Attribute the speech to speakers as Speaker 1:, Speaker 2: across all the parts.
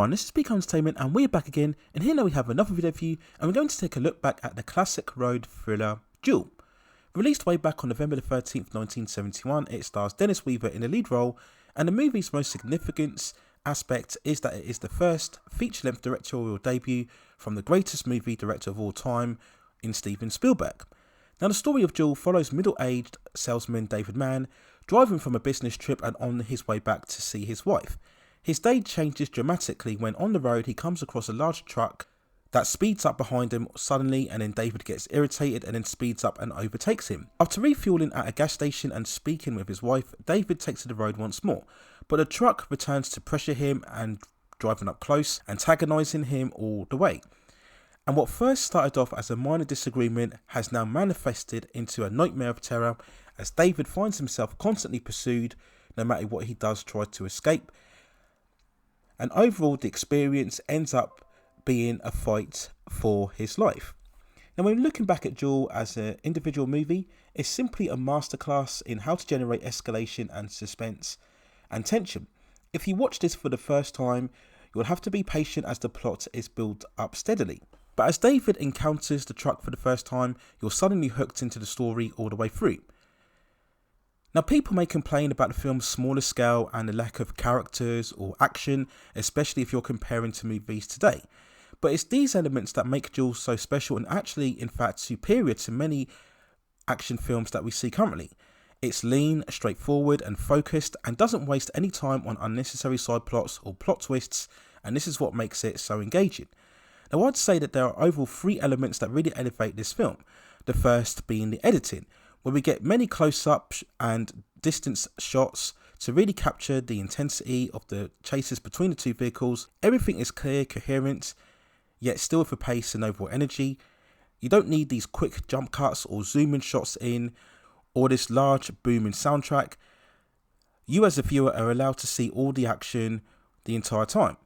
Speaker 1: everyone, this is Peak Entertainment and we're back again, and here now we have another video for you, and we're going to take a look back at the classic road thriller Duel. Released way back on November the 13th, 1971, it stars Dennis Weaver in the lead role, and the movie's most significant aspect is that it is the first feature-length directorial debut from the greatest movie director of all time in Steven Spielberg. Now the story of Duel follows middle-aged salesman David Mann driving from a business trip and on his way back to see his wife. His day changes dramatically when on the road he comes across a large truck that speeds up behind him suddenly, and then David gets irritated and then speeds up and overtakes him. After refueling at a gas station and speaking with his wife, David takes to the road once more, but the truck returns to pressure him and driving up close, antagonising him all the way. And what first started off as a minor disagreement has now manifested into a nightmare of terror as David finds himself constantly pursued no matter what he does try to escape. And overall the experience ends up being a fight for his life. Now when looking back at Duel as an individual movie, it's simply a masterclass in how to generate escalation and suspense and tension. If you watch this for the first time, you'll have to be patient as the plot is built up steadily. But as David encounters the truck for the first time, you're suddenly hooked into the story all the way through. Now people may complain about the film's smaller scale and the lack of characters or action, especially if you're comparing to movies today. But it's these elements that make Duel so special and actually in fact superior to many action films that we see currently. It's lean, straightforward and focused and doesn't waste any time on unnecessary side plots or plot twists, and this is what makes it so engaging. Now I'd say that there are overall three elements that really elevate this film. The first being the editing, where we get many close-ups and distance shots to really capture the intensity of the chases between the two vehicles. Everything is clear, coherent, yet still with a pace and overall energy. You don't need these quick jump cuts or zoom-in shots in, or this large booming soundtrack. You as a viewer are allowed to see all the action the entire time.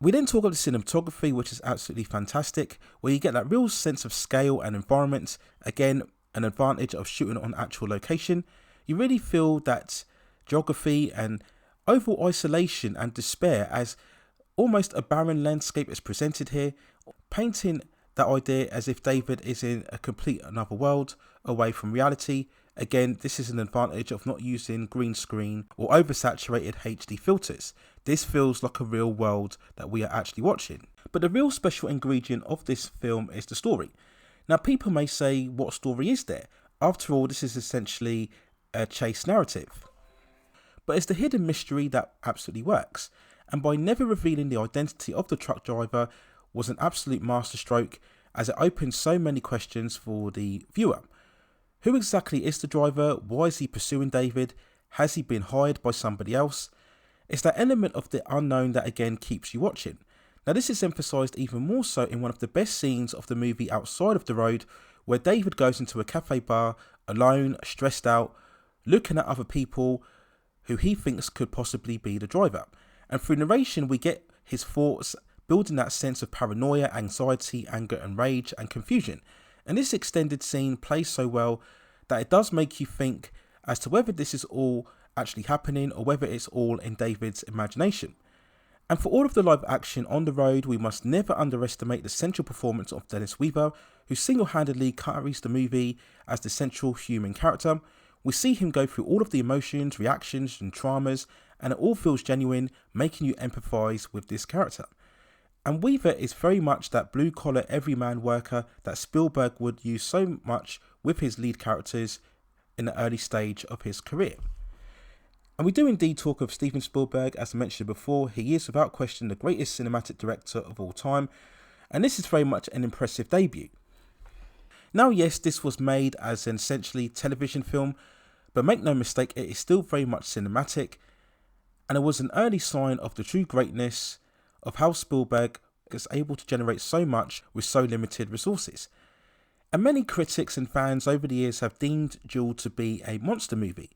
Speaker 1: We then talk about the cinematography, which is absolutely fantastic, where you get that real sense of scale and environment. Again, an advantage of shooting on actual location. You really feel that geography and overall isolation and despair as almost a barren landscape is presented here, painting that idea as if David is in a complete another world away from reality. Again, this is an advantage of not using green screen or oversaturated HD filters. This feels like a real world that we are actually watching. But the real special ingredient of this film is the story. Now people may say, what story is there? After all, this is essentially a chase narrative. But it's the hidden mystery that absolutely works. And by never revealing the identity of the truck driver was an absolute masterstroke, as it opens so many questions for the viewer. Who exactly is the driver? Why is he pursuing David? Has he been hired by somebody else? It's that element of the unknown that again keeps you watching. Now this is emphasised even more so in one of the best scenes of the movie outside of the road, where David goes into a cafe bar, alone, stressed out, looking at other people who he thinks could possibly be the driver. And through narration we get his thoughts, building that sense of paranoia, anxiety, anger and rage and confusion. And this extended scene plays so well that it does make you think as to whether this is all actually happening or whether it's all in David's imagination. And for all of the live action on the road, we must never underestimate the central performance of Dennis Weaver, who single-handedly carries the movie as the central human character. We see him go through all of the emotions, reactions and traumas, and it all feels genuine, making you empathise with this character. And Weaver is very much that blue-collar everyman worker that Spielberg would use so much with his lead characters in the early stage of his career. And we do indeed talk of Steven Spielberg. As I mentioned before, he is without question the greatest cinematic director of all time, and this is very much an impressive debut. Now yes, this was made as an essentially television film, but make no mistake, it is still very much cinematic, and it was an early sign of the true greatness of how Spielberg is able to generate so much with so limited resources. And many critics and fans over the years have deemed Duel to be a monster movie,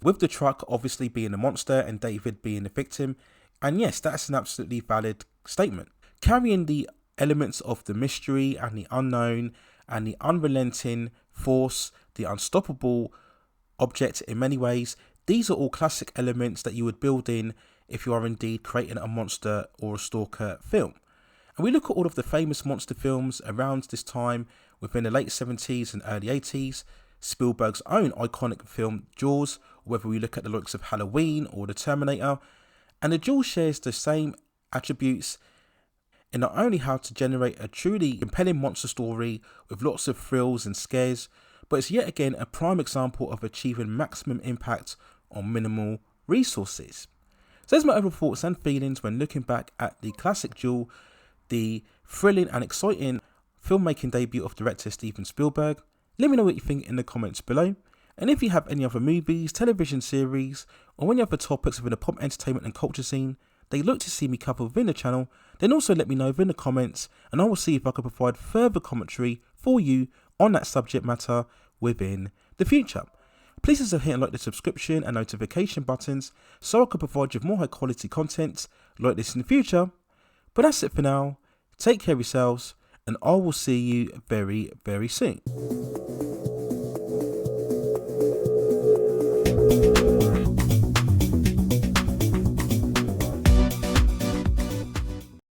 Speaker 1: with the truck obviously being a monster and David being the victim. And yes, that's an absolutely valid statement. Carrying the elements of the mystery and the unknown and the unrelenting force, the unstoppable object in many ways, these are all classic elements that you would build in if you are indeed creating a monster or a stalker film. And we look at all of the famous monster films around this time within the late 70s and early 80s, Spielberg's own iconic film Jaws, or whether we look at the likes of Halloween or The Terminator. And the Jaws shares the same attributes in not only how to generate a truly compelling monster story with lots of thrills and scares, but it's yet again a prime example of achieving maximum impact on minimal resources. So there's my overall thoughts and feelings when looking back at the classic Duel, the thrilling and exciting filmmaking debut of director Steven Spielberg. Let me know what you think in the comments below. And if you have any other movies, television series, or any other topics within the pop entertainment and culture scene that you'd like to see me cover within the channel, then also let me know within the comments, and I will see if I can provide further commentary for you on that subject matter within the future. Please also hit and like the subscription and notification buttons so I can provide you with more high quality content like this in the future. But that's it for now. Take care of yourselves, and I will see you very, very soon.